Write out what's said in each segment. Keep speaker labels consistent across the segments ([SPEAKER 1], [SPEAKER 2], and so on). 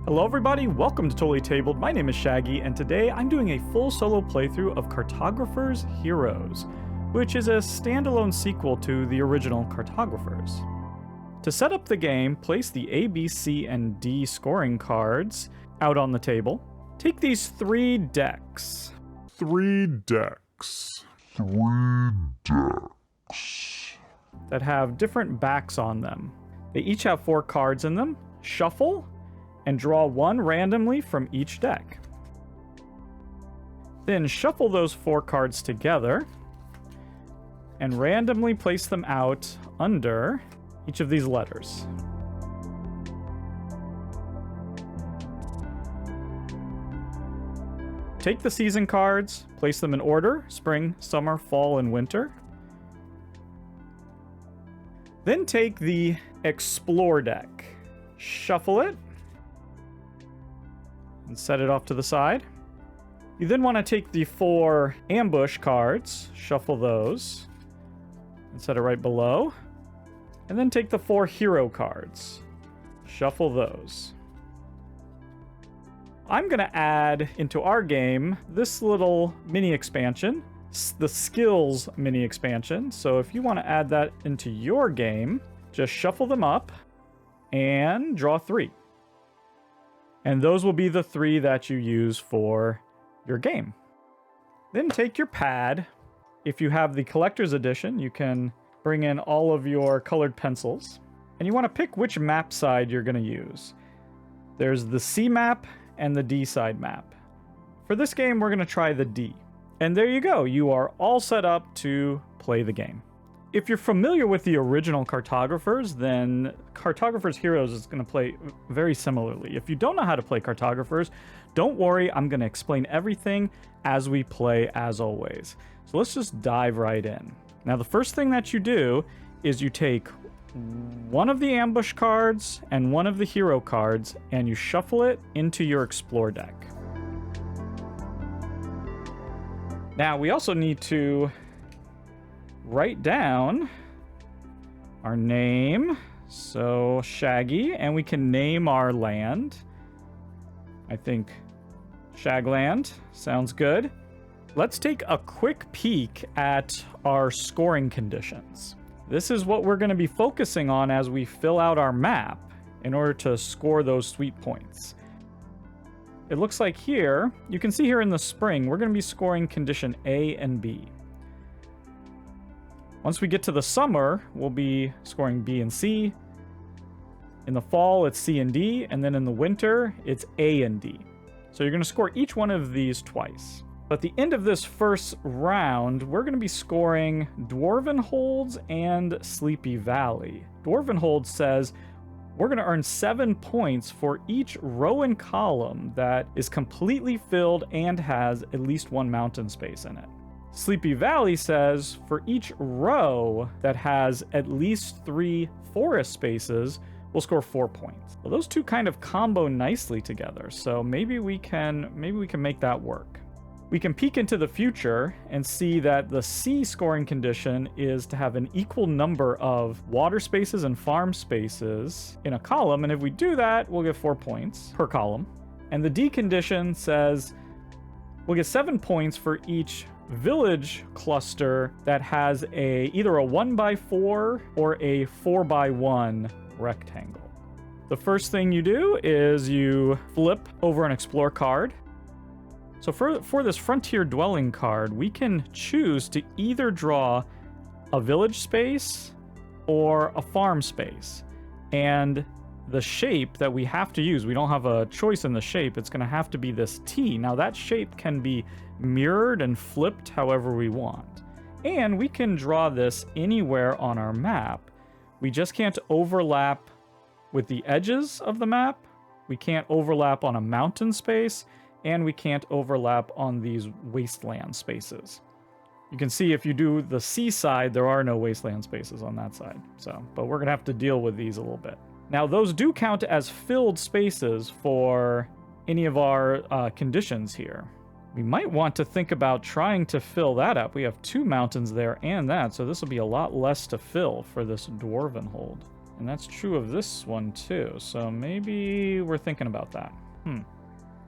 [SPEAKER 1] Hello everybody, welcome to Totally Tabled. My name is Shaggy, and today I'm doing a full solo playthrough of Cartographers Heroes, which is a standalone sequel to the original Cartographers. To set up the game, place the A, B, C, and D scoring cards out on the table. Take these three decks.
[SPEAKER 2] Three decks.
[SPEAKER 1] That have different backs on them. They each have 4 cards in them. Shuffle and draw one randomly from each deck. Then shuffle those 4 cards together and randomly place them out under each of these letters. Take the season cards, place them in order: spring, summer, fall, and winter. Then take the Explore deck, shuffle it, and set it off to the side. You then want to take the 4 Ambush cards, shuffle those, and set it right below. And then take the 4 Hero cards, shuffle those. I'm going to add into our game this little mini expansion, the Skills mini expansion. So if you want to add that into your game, just shuffle them up and draw 3. And those will be the 3 that you use for your game. Then take your pad. If you have the collector's edition, you can bring in all of your colored pencils. And you want to pick which map side you're going to use. There's the C map and the D side map. For this game, we're going to try the D. And there you go. You are all set up to play the game. If you're familiar with the original Cartographers, then Cartographers Heroes is going to play very similarly. If you don't know how to play Cartographers, don't worry, I'm going to explain everything as we play, as always. So let's just dive right in. Now, the first thing that you do is you take one of the Ambush cards and one of the Hero cards, and you shuffle it into your Explore deck. Now, we also need to write down our name, so Shaggy, and we can name our land. I think Shagland sounds good. Let's take a quick peek at our scoring conditions. This is what we're going to be focusing on as we fill out our map in order to score those sweet points. It looks like here, you can see here in the spring, we're going to be scoring condition A and B. Once we get to the summer, we'll be scoring B and C. In the fall, it's C and D, and then in the winter, it's A and D. So you're going to score each one of these twice. But at the end of this first round, we're going to be scoring Dwarven Holds and Sleepy Valley. Dwarven Holds says we're going to earn 7 points for each row and column that is completely filled and has at least 1 mountain space in it. Sleepy Valley says for each row that has at least 3 forest spaces, we'll score 4 points. Well, those two kind of combo nicely together, so maybe we can make that work. We can peek into the future and see that the C scoring condition is to have an equal number of water spaces and farm spaces in a column, and if we do that, we'll get 4 points per column. And the D condition says we'll get 7 points for each village cluster that has either a 1x4 or a 4x1 rectangle. The first thing you do is you flip over an Explore card. So for this Frontier Dwelling card, we can choose to either draw a village space or a farm space. And the shape that we have to use, we don't have a choice in the shape, it's going to have to be this T. Now that shape can be mirrored and flipped however we want. And we can draw this anywhere on our map. We just can't overlap with the edges of the map. We can't overlap on a mountain space, and we can't overlap on these wasteland spaces. You can see if you do the C side, there are no wasteland spaces on that side. But we're going to have to deal with these a little bit. Now, those do count as filled spaces for any of our conditions here. We might want to think about trying to fill that up. We have 2 mountains there and that, so this will be a lot less to fill for this Dwarven Hold. And that's true of this one too. So maybe we're thinking about that.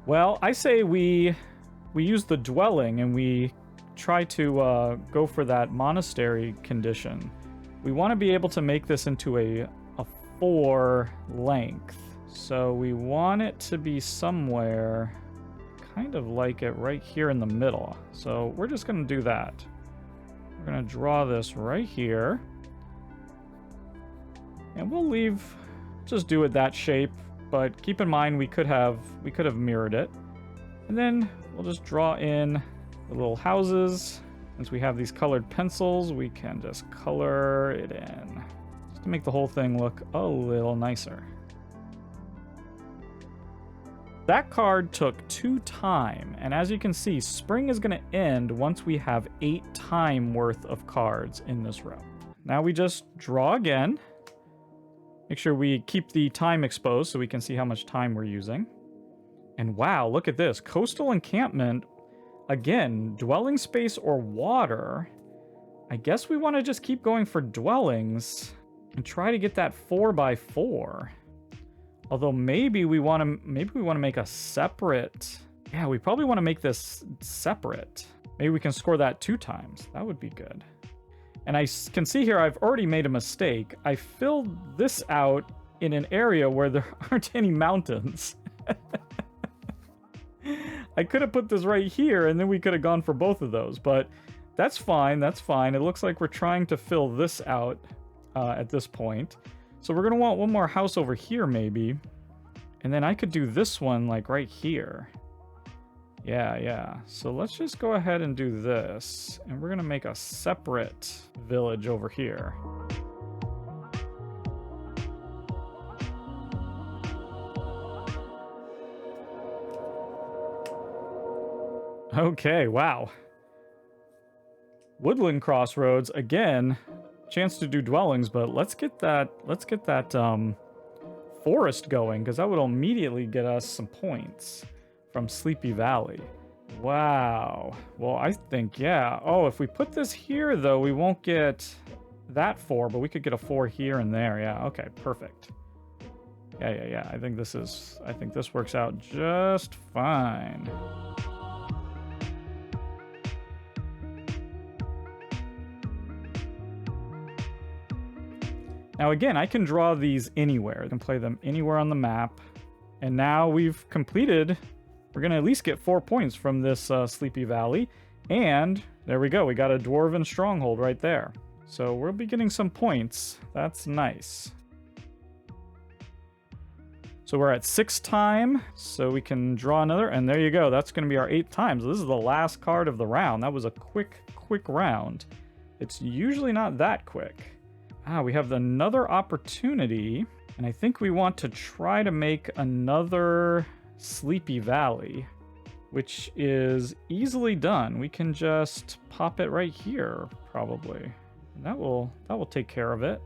[SPEAKER 1] Well, I say we use the dwelling and we try to go for that monastery condition. We want to be able to make this into a 4 length. So we want it to be somewhere kind of like it right here in the middle. So we're just going to do that. We're going to draw this right here. And we'll just do it that shape, but keep in mind we could have mirrored it. And then we'll just draw in the little houses. Since we have these colored pencils, we can just color it in, just to make the whole thing look a little nicer. That card took 2 time, and as you can see, spring is going to end once we have 8 time worth of cards in this row. Now we just draw again. Make sure we keep the time exposed so we can see how much time we're using. And wow, look at this. Coastal encampment. Again, dwelling space or water. I guess we want to just keep going for dwellings and try to get that 4x4. Although maybe we want to make a separate. Yeah, we probably want to make this separate. Maybe we can score that 2 times. That would be good. And I can see here I've already made a mistake. I filled this out in an area where there aren't any mountains. I could have put this right here and then we could have gone for both of those, but that's fine, that's fine. It looks like we're trying to fill this out at this point. So we're going to want one more house over here maybe. And then I could do this one like right here. Yeah. So let's just go ahead and do this. And we're going to make a separate village over here. Okay, wow. Woodland Crossroads, again, chance to do dwellings, but let's get that forest going, because that would immediately get us some points from Sleepy Valley. Wow. Well, I think, yeah. Oh, if we put this here, though, we won't get that 4, but we could get a 4 here and there. Yeah, okay, perfect. Yeah. I think this works out just fine. Now again, I can draw these anywhere. I can play them anywhere on the map. And now we've completed, we're going to at least get 4 points from this Sleepy Valley. And there we go, we got a Dwarven Stronghold right there. So we'll be getting some points. That's nice. So we're at 6 time, so we can draw another. And there you go, that's going to be our 8th time. So this is the last card of the round. That was a quick round. It's usually not that quick. We have another opportunity, and I think we want to try to make another Sleepy Valley, which is easily done. We can just pop it right here, probably. And that will take care of it.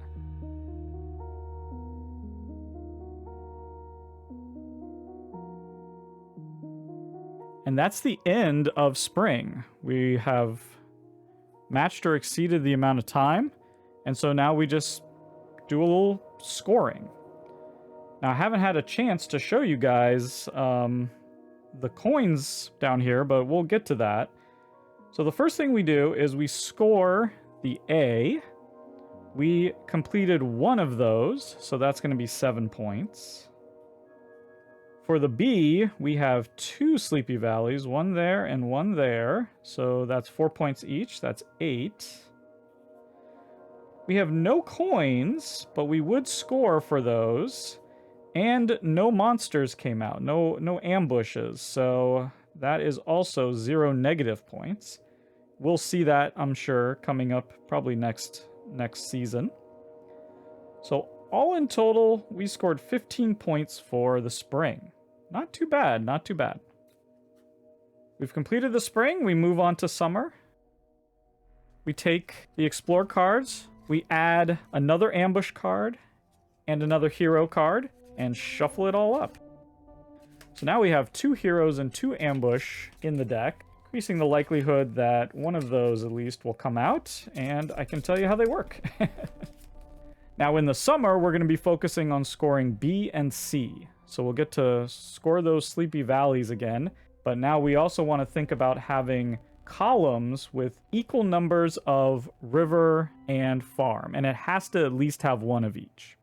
[SPEAKER 1] And that's the end of spring. We have matched or exceeded the amount of time. And so now we just do a little scoring. Now, I haven't had a chance to show you guys the coins down here, but we'll get to that. So the first thing we do is we score the A. We completed 1 of those, so that's going to be 7 points. For the B, we have 2 Sleepy Valleys, 1 there and 1 there. So that's 4 points each, that's 8. We have no coins, but we would score for those. And no monsters came out, no ambushes. So that is also 0 negative points. We'll see that, I'm sure, coming up probably next season. So all in total, we scored 15 points for the spring. Not too bad, not too bad. We've completed the spring, we move on to summer. We take the Explore cards. We add another ambush card and another hero card and shuffle it all up. So now we have 2 heroes and 2 ambush in the deck, increasing the likelihood that one of those at least will come out, and I can tell you how they work. Now in the summer, we're going to be focusing on scoring B and C. So we'll get to score those sleepy valleys again. But now we also want to think about having columns with equal numbers of river and farm. And it has to at least have one of each.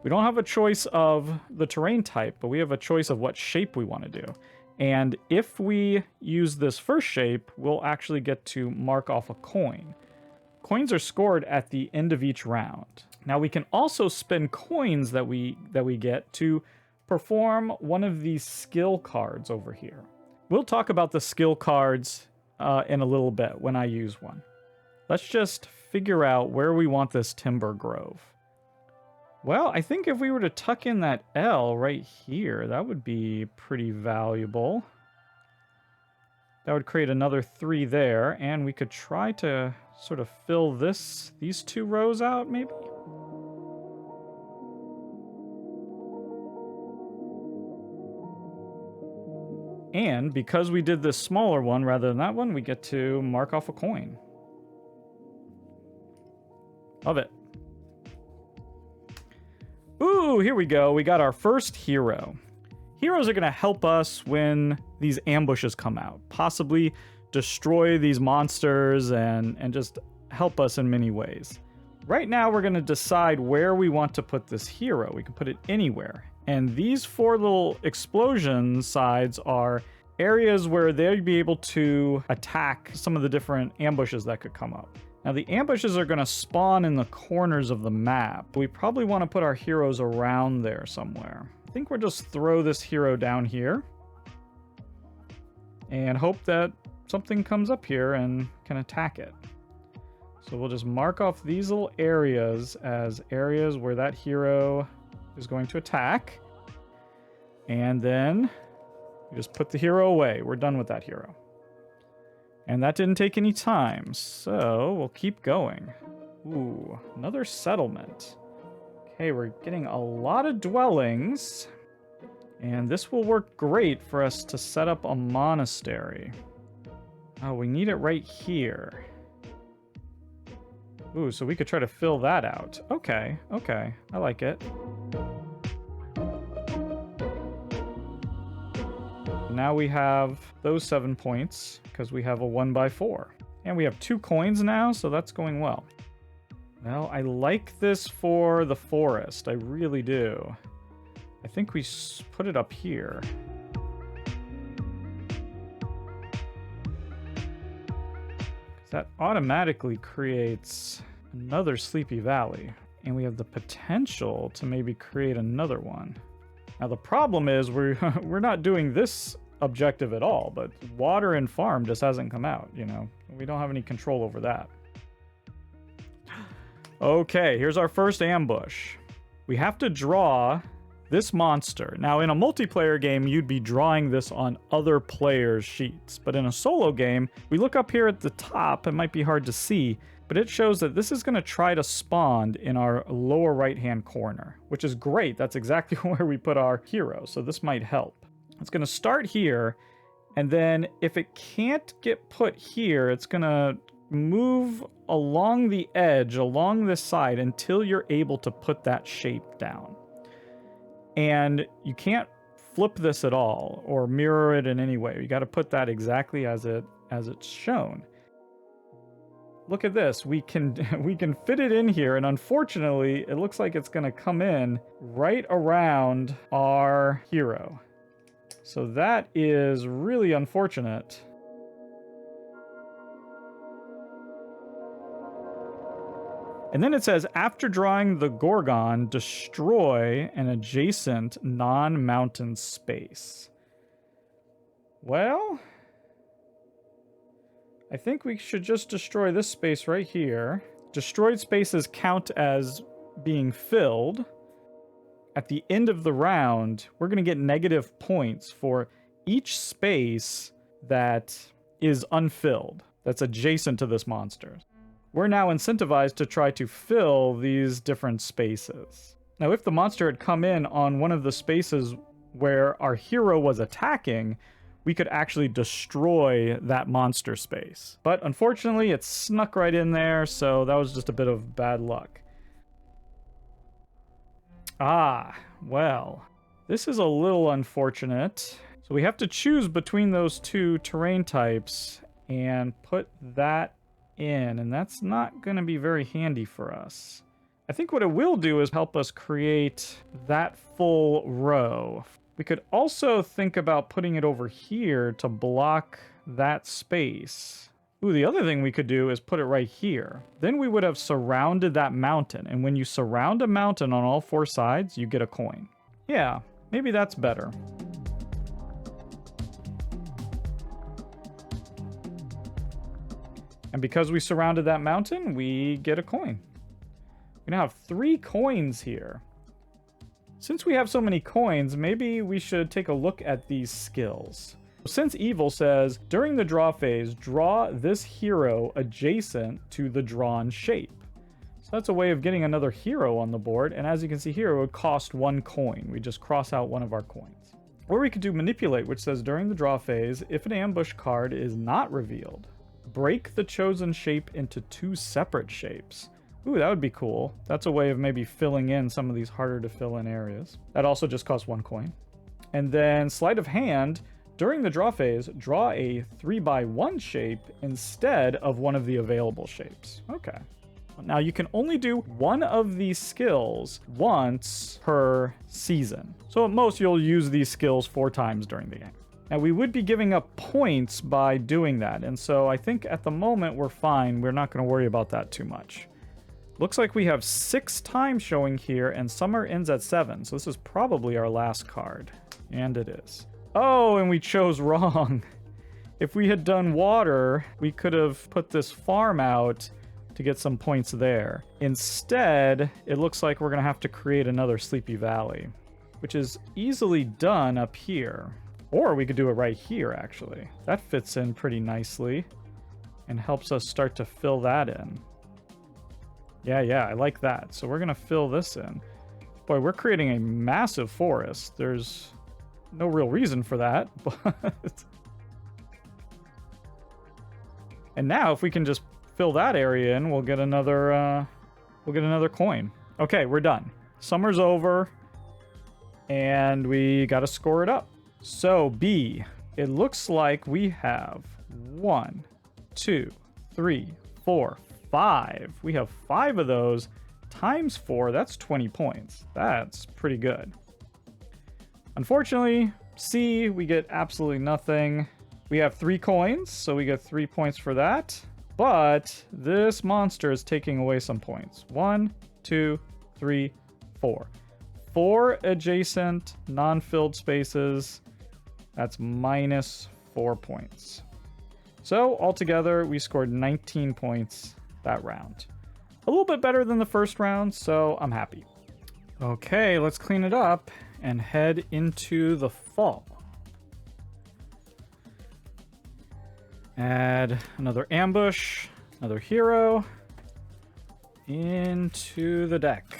[SPEAKER 1] We don't have a choice of the terrain type, but we have a choice of what shape we want to do. And if we use this first shape, we'll actually get to mark off a coin. Coins are scored at the end of each round. Now we can also spend coins that we get to perform one of these skill cards over here. We'll talk about the skill cards in a little bit when I use one. Let's just figure out where we want this timber grove. Well, I think if we were to tuck in that L right here, that would be pretty valuable. That would create another 3 there, and we could try to sort of fill these 2 rows out, maybe? And because we did this smaller one rather than that one, we get to mark off a coin. Love it. Ooh, here we go. We got our first hero. Heroes are going to help us when these ambushes come out. Possibly destroy these monsters and just help us in many ways. Right now, we're going to decide where we want to put this hero. We can put it anywhere. And these 4 little explosion sides are areas where they'd be able to attack some of the different ambushes that could come up. Now, the ambushes are going to spawn in the corners of the map. We probably want to put our heroes around there somewhere. I think we'll just throw this hero down here and hope that something comes up here and can attack it. So we'll just mark off these little areas as areas where that hero is going to attack. And then you just put the hero away. We're done with that hero. And that didn't take any time, so we'll keep going. Ooh, another settlement. Okay, we're getting a lot of dwellings. And this will work great for us to set up a monastery. Oh, we need it right here. Ooh, so we could try to fill that out. Okay, I like it. Now we have those 7 points because we have a 1x4. And we have 2 coins now, so that's going well. Well, I like this for the forest. I really do. I think we put it up here. That automatically creates another Sleepy Valley. And we have the potential to maybe create another one. Now the problem is we're not doing this objective at all, but water and farm just hasn't come out, you know. We don't have any control over that. Okay, here's our first ambush. We have to draw this monster. Now in a multiplayer game, you'd be drawing this on other players' sheets, but in a solo game, we look up here at the top, it might be hard to see, but it shows that this is going to try to spawn in our lower right-hand corner, which is great. That's exactly where we put our hero, so this might help. It's going to start here, and then if it can't get put here, it's going to move along the edge, along this side, until you're able to put that shape down. And you can't flip this at all, or mirror it in any way. You got to put that exactly as it's shown. Look at this. We can fit it in here, and unfortunately, it looks like it's going to come in right around our hero. So that is really unfortunate. And then it says, after drawing the Gorgon, destroy an adjacent non-mountain space. Well, I think we should just destroy this space right here. Destroyed spaces count as being filled. At the end of the round, we're going to get negative points for each space that is unfilled, that's adjacent to this monster. We're now incentivized to try to fill these different spaces. Now, if the monster had come in on one of the spaces where our hero was attacking, we could actually destroy that monster space. But unfortunately, it snuck right in there, so that was just a bit of bad luck. Ah, well, this is a little unfortunate. So we have to choose between those two terrain types and put that in, and that's not going to be very handy for us. I think what it will do is help us create that full row. We could also think about putting it over here to block that space. Ooh, the other thing we could do is put it right here. Then we would have surrounded that mountain, and when you surround a mountain on all four sides, you get a coin. Yeah, maybe that's better. And because we surrounded that mountain, we get a coin. We now have 3 coins here. Since we have so many coins, maybe we should take a look at these skills. Since Evil says, during the draw phase, draw this hero adjacent to the drawn shape. So that's a way of getting another hero on the board, and as you can see here, it would cost 1 coin. We just cross out one of our coins. Or we could do Manipulate, which says, during the draw phase, if an ambush card is not revealed, break the chosen shape into 2 separate shapes. Ooh, that would be cool. That's a way of maybe filling in some of these harder to fill in areas. That also just costs 1 coin. And then Sleight of Hand, during the draw phase, draw a 3x1 shape instead of one of the available shapes. Okay. Now you can only do one of these skills once per season. So at most you'll use these skills 4 times during the game. Now we would be giving up points by doing that. And so I think at the moment we're fine. We're not going to worry about that too much. Looks like we have 6 times showing here, and summer ends at 7. So this is probably our last card. And it is. Oh, and we chose wrong. If we had done water, we could have put this farm out to get some points there. Instead, it looks like we're going to have to create another Sleepy Valley, which is easily done up here. Or we could do it right here, actually. That fits in pretty nicely and helps us start to fill that in. Yeah, I like that. So we're going to fill this in. Boy, we're creating a massive forest. There's no real reason for that, but... And now if we can just fill that area in, we'll get another coin. Okay, we're done. Summer's over, and we got to score it up. So B, it looks like we have 1, 2, 3, 4, 5. We have 5 of those times 4. That's 20 points. That's pretty good. Unfortunately, C, we get absolutely nothing. We have 3 coins, so we get 3 points for that. But this monster is taking away some points. 1, 2, 3, 4. 4 adjacent non-filled spaces. That's minus 4 points. So altogether, we scored 19 points that round. A little bit better than the first round, so I'm happy. Okay, let's clean it up and head into the fall. Add another ambush, another hero into the deck.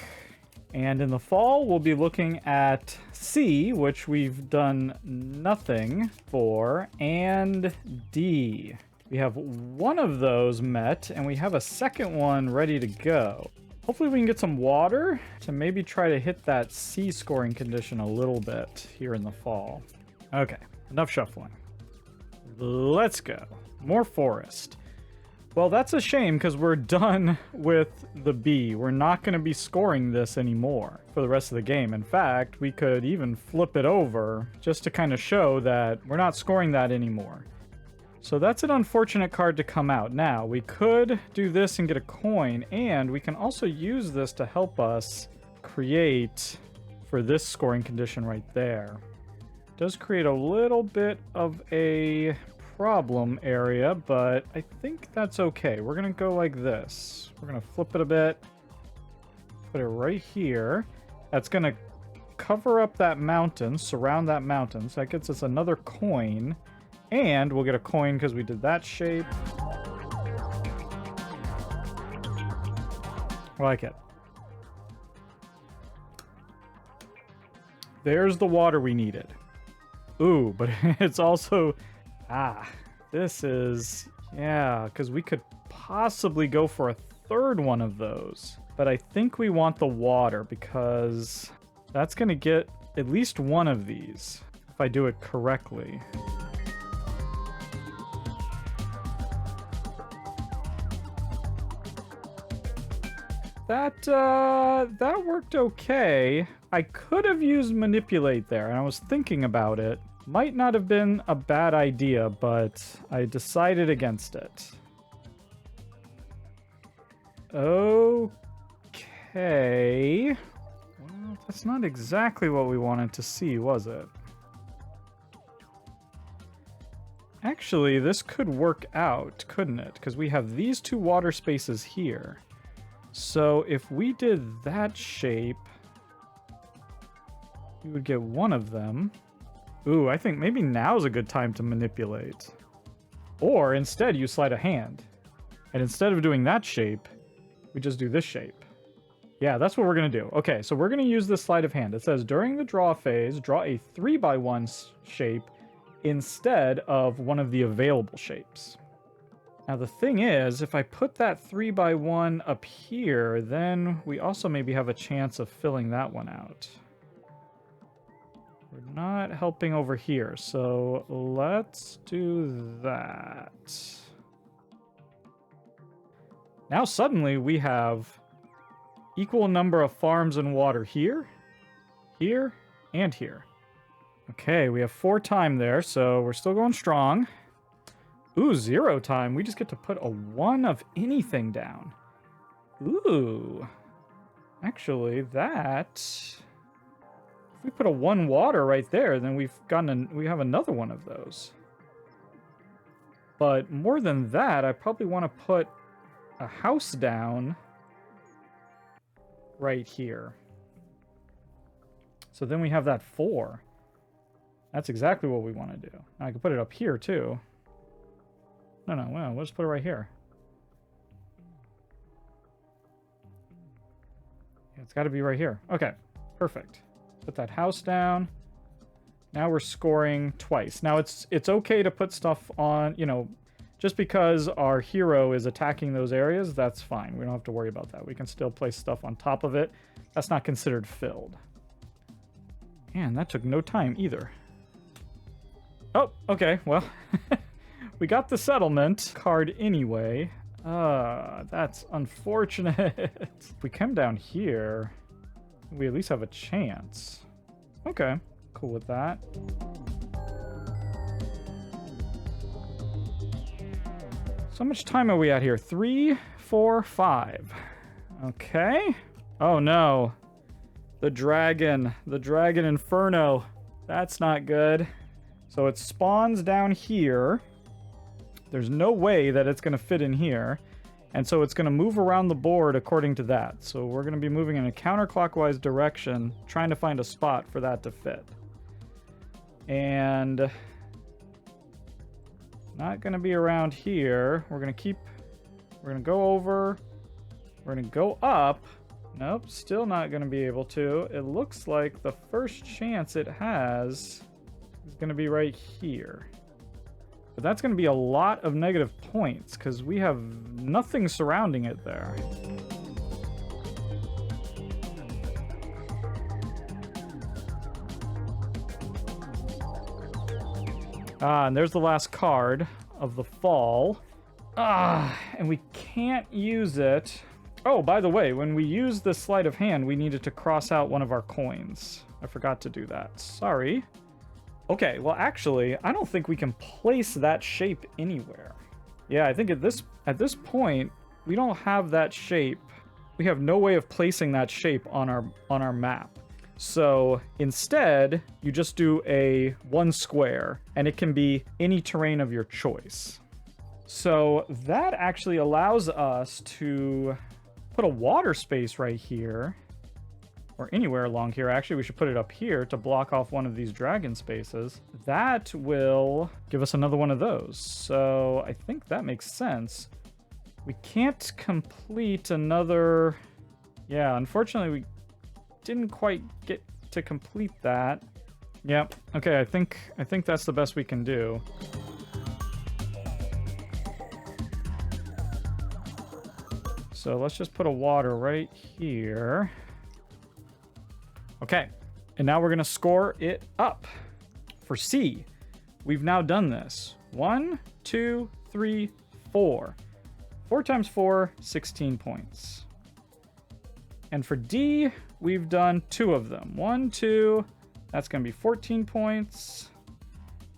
[SPEAKER 1] And in the fall, we'll be looking at C, which we've done nothing for, and D. We have one of those met, and we have a second one ready to go. Hopefully we can get some water to maybe try to hit that C scoring condition a little bit here in the fall. Okay, enough shuffling. Let's go. More forest. Well, that's a shame because we're done with the B. We're not going to be scoring this anymore for the rest of the game. In fact, we could even flip it over just to kind of show that we're not scoring that anymore. So that's an unfortunate card to come out. Now, we could do this and get a coin, and we can also use this to help us create for this scoring condition right there. It does create a little bit of a problem area, but I think that's okay. We're gonna go like this. We're gonna flip it a bit, put it right here. That's gonna cover up that mountain, surround that mountain, so that gets us another coin, and we'll get a coin because we did that shape. I like it. There's the water we needed. Ooh, but it's also... this is... Yeah, because we could possibly go for a third one of those. But I think we want the water because that's going to get at least one of these if I do it correctly. That worked okay. I could have used manipulate there, and I was thinking about it. Might not have been a bad idea, but I decided against it. Okay. Well, that's not exactly what we wanted to see, was it? Actually, this could work out, couldn't it? Because we have these two water spaces here. So if we did that shape, we would get one of them. Ooh, I think maybe now's a good time to manipulate. Or instead, you slide a hand. And instead of doing that shape, we just do this shape. Yeah, that's what we're going to do. Okay, so we're going to use this sleight of hand. It says, during the draw phase, draw a 3x1 shape instead of one of the available shapes. Now the thing is, if I put that 3x1 up here, then we also maybe have a chance of filling that one out. We're not helping over here, so let's do that. Now suddenly we have equal number of farms and water here, here, and here. Okay, we have 4 time there, so we're still going strong. Ooh, 0 time. We just get to put a 1 of anything down. Ooh. Actually, that... If we put a 1 water right there, then we have another one of those. But more than that, I probably want to put a house down right here. So then we have that 4. That's exactly what we want to do. Now I can put it up here too. No, we'll just put it right here. Yeah, it's got to be right here. Okay, perfect. Put that house down. Now we're scoring twice. Now it's okay to put stuff on, you know, just because our hero is attacking those areas, that's fine. We don't have to worry about that. We can still place stuff on top of it. That's not considered filled. And that took no time either. Oh, okay, well, we got the settlement card anyway. That's unfortunate. If we come down here, we at least have a chance. Okay, cool with that. So how much time are we at here? 3, 4, 5. Okay. Oh no. The dragon inferno. That's not good. So it spawns down here. There's no way that it's going to fit in here. And so it's going to move around the board according to that. So we're going to be moving in a counterclockwise direction, trying to find a spot for that to fit. And not going to be around here. We're going to go over. We're going to go up. Nope, still not going to be able to. It looks like the first chance it has is going to be right here. But that's going to be a lot of negative points because we have nothing surrounding it there. And there's the last card of the fall. And we can't use it. Oh, by the way, when we use the sleight of hand, we needed to cross out one of our coins. I forgot to do that. Sorry. Okay, well, actually, I don't think we can place that shape anywhere. Yeah, I think at this point, we don't have that shape. We have no way of placing that shape on our map. So instead, you just do a 1 square, and it can be any terrain of your choice. So that actually allows us to put a water space right here, or anywhere along here. Actually, we should put it up here to block off one of these dragon spaces. That will give us another one of those. So I think that makes sense. We can't complete another... Yeah, unfortunately, we didn't quite get to complete that. Yep. Okay, I think that's the best we can do. So let's just put a water right here. Okay. And now we're going to score it up. For C, we've now done this. 1, 2, 3, 4. 4 times 4, 16 points. And for D, we've done 2 of them. 1, 2, that's going to be 14 points.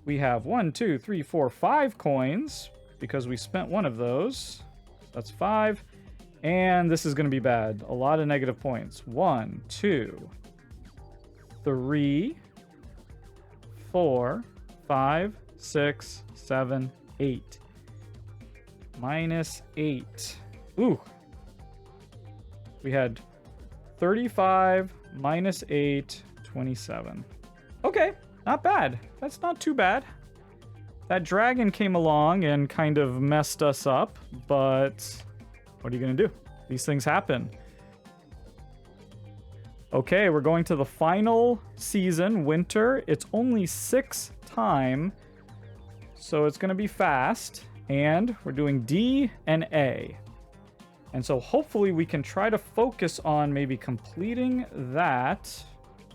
[SPEAKER 1] We have 1, 2, 3, 4, 5 coins because we spent one of those. That's 5. And this is going to be bad. A lot of negative points. 1, 2, 3, 4, 5, 6, 7, 8. -8. Ooh. We had 35 minus 8, 27. Okay, not bad. That's not too bad. That dragon came along and kind of messed us up, but what are you going to do? These things happen. Okay, we're going to the final season, winter. It's only 6 time, so it's going to be fast. And we're doing D and A. And so hopefully we can try to focus on maybe completing that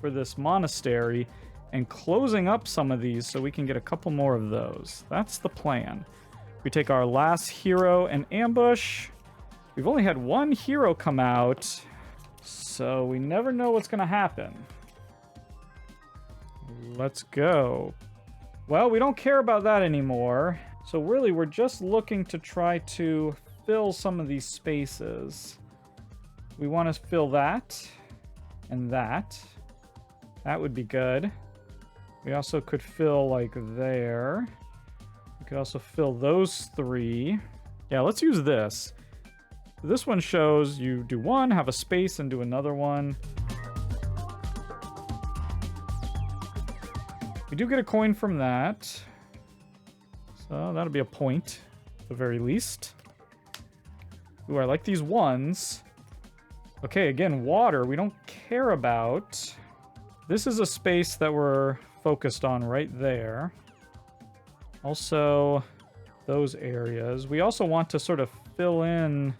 [SPEAKER 1] for this monastery and closing up some of these so we can get a couple more of those. That's the plan. We take our last hero and ambush. We've only had one hero come out, so we never know what's going to happen. Let's go. Well, we don't care about that anymore. So really, we're just looking to try to fill some of these spaces. We want to fill that and that. That would be good. We also could fill like there. We could also fill those 3. Yeah, let's use this. This one shows you do one, have a space, and do another one. We do get a coin from that. So that'll be a point, at the very least. Ooh, I like these ones. Okay, again, water, we don't care about. This is a space that we're focused on right there. Also, those areas. We also want to sort of fill in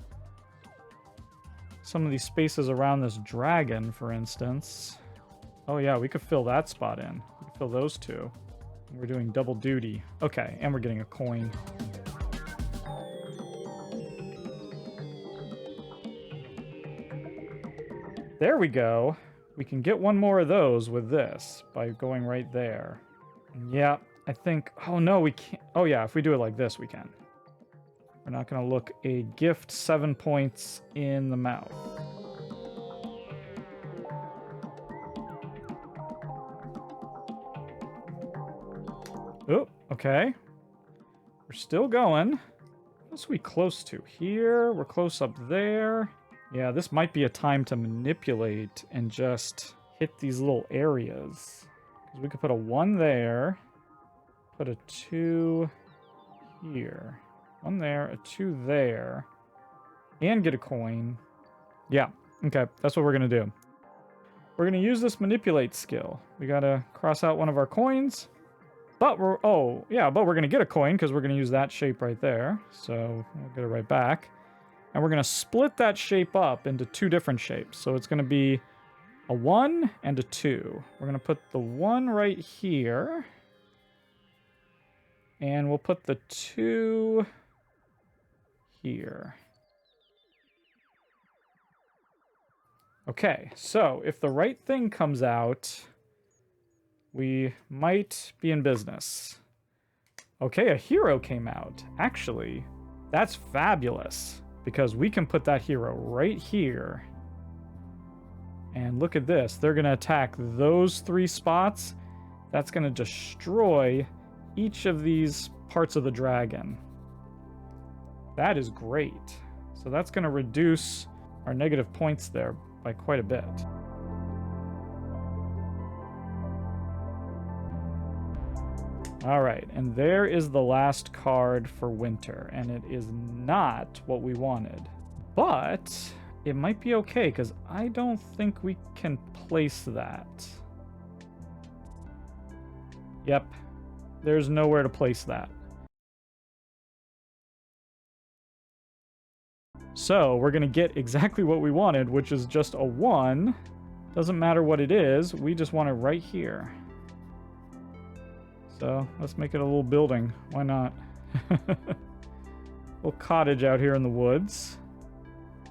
[SPEAKER 1] some of these spaces around this dragon, for instance. Oh yeah, we could fill that spot in. We could fill those 2. We're doing double duty. Okay, and we're getting a coin. There we go. We can get one more of those with this by going right there. Yeah, I think... Oh, no, we can't... Oh, yeah, if we do it like this, we can. We're not going to look a gift 7 points in the mouth. Oh, okay. We're still going. What else are we close to? Here, we're close up there. Yeah, this might be a time to manipulate and just hit these little areas. Because we could put a 1 there. Put a 2 here. 1 there, a 2 there. And get a coin. Yeah, okay, that's what we're going to do. We're going to use this manipulate skill. We got to cross out one of our coins. But we're going to get a coin because we're going to use that shape right there. So we'll get it right back. And we're going to split that shape up into 2 different shapes. So it's going to be a 1 and a 2. We're going to put the 1 right here. And we'll put the 2 here. Okay, so if the right thing comes out, we might be in business. Okay, a hero came out. Actually, that's fabulous because we can put that hero right here. And look at this. They're going to attack those 3 spots. That's going to destroy each of these parts of the dragon. That is great. So that's going to reduce our negative points there by quite a bit. All right, and there is the last card for winter, and it is not what we wanted. But it might be okay, because I don't think we can place that. Yep. There's nowhere to place that. So we're going to get exactly what we wanted, which is just a 1. Doesn't matter what it is. We just want it right here. So let's make it a little building. Why not? Little cottage out here in the woods.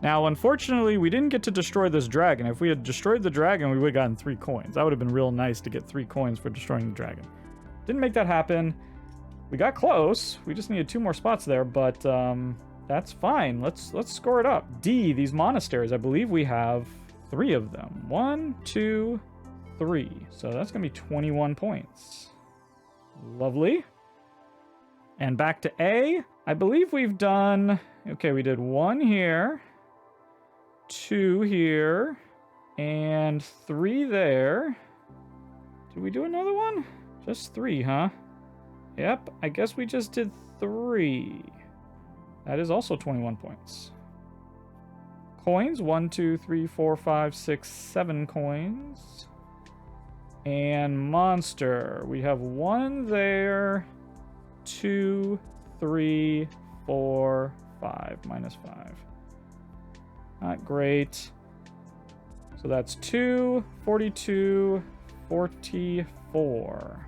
[SPEAKER 1] Now, unfortunately, we didn't get to destroy this dragon. If we had destroyed the dragon, we would have gotten 3 coins. That would have been real nice to get 3 coins for destroying the dragon. Didn't make that happen. We got close. We just needed 2 more spots there, but that's fine. Let's score it up. D, these monasteries. I believe we have 3 of them. 1, 2, 3. So that's going to be 21 points. Lovely. And back to A. I believe we've done... Okay, we did 1 here. 2 here. And 3 there. Did we do another one? Just 3, huh? Yep, I guess we just did 3. That is also 21 points. Coins, 1, 2, 3, 4, 5, 6, 7 coins. And monster, we have 1 there, 2, 3, 4, 5, minus 5. Not great. So that's 2, 42, 44.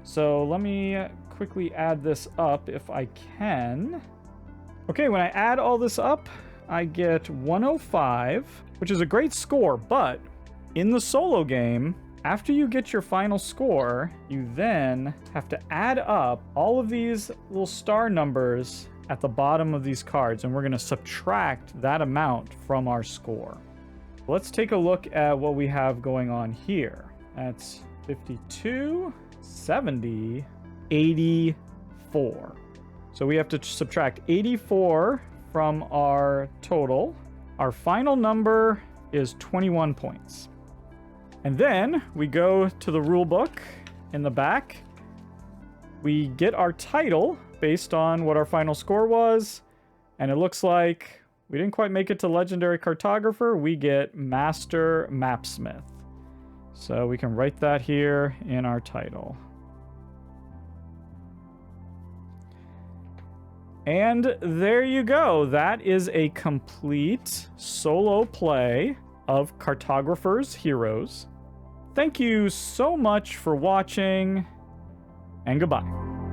[SPEAKER 1] So let me quickly add this up if I can. Okay, when I add all this up, I get 105, which is a great score, but in the solo game, after you get your final score, you then have to add up all of these little star numbers at the bottom of these cards, and we're going to subtract that amount from our score. Let's take a look at what we have going on here. That's 52, 70, 84. So we have to subtract 84 from our total. Our final number is 21 points. And then we go to the rule book in the back. We get our title based on what our final score was. And it looks like we didn't quite make it to Legendary Cartographer. We get Master Mapsmith. So we can write that here in our title. And there you go. That is a complete solo play of Cartographers Heroes. Thank you so much for watching, and goodbye.